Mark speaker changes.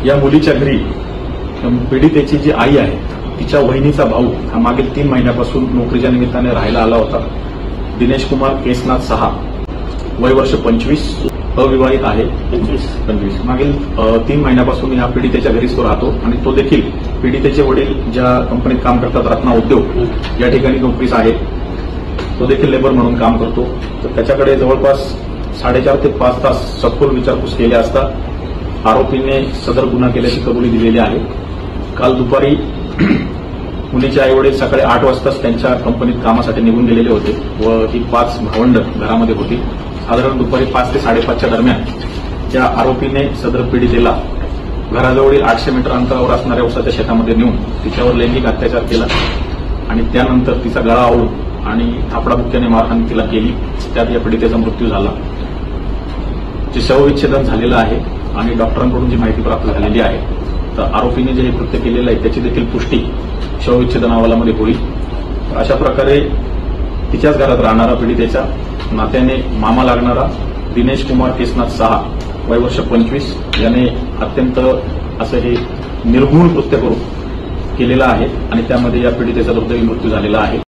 Speaker 1: या मुलीच्या घरी पीडितेची जी आई आहे तिच्या वहिनीचा भाऊ हा मागील 3 महिन्यापासून नोकरीच्या निमित्ताने राहायला आला होता। दिनेश कुमार केसनाथ सहा, वय वर्ष 25, अविवाहित आहे। 25 मागील 3 महिन्यापासून या पीडितेच्या घरीच तो राहतो आणि तो देखील पीडितेचे वडील ज्या कंपनीत काम करतात रत्ना उद्योग या ठिकाणी नोकरीस आहे, तो देखील लेबर म्हणून काम करतो। तर त्याच्याकडे जवळपास 4.5 ते 5 तास सखोल विचारपूस केली असता आरोपीने सदर गुन्हा केल्याची कबुली दिलेली आहे। काल दुपारी मुलीचे आईवडील सकाळी 8 वाजताच त्यांच्या कंपनीत कामासाठी निघून गेलेले होते व ही 5 भावंड घरामध्ये होती। साधारण दुपारी 5 ते 5:30च्या दरम्यान त्या आरोपीने सदर पीडितेला घराजवळील 800 मीटर अंतरावर असणाऱ्या उसाच्या शेतामध्ये नेऊन तिच्यावर लैंगिक अत्याचार केला आणि त्यानंतर तिचा गळा आवळून आणि थापडाबुक्क्याने मारहाण तिला केली। त्यात या पीडितेचा मृत्यू झाला। जे शवविच्छेदन झालेलं आहे आणि डॉक्टरांकडून जी माहिती प्राप्त झालेली आहे तर आरोपीने जे हे कृत्य केलेलं आहे त्याची देखील पुष्टी शवविच्छेदन अहवालामध्ये होईल। अशा प्रकारे तिच्याच घरात राहणारा पीडितेच्या नात्याने मामा लागणारा दिनेश कुमार केसनाथ सहा, वय वर्ष 25 याने अत्यंत असं हे निर्घृण कृत्य करून केलेलं आहे आणि त्यामध्ये या पीडितेचा दुर्दैवी मृत्यू झालेला आहे।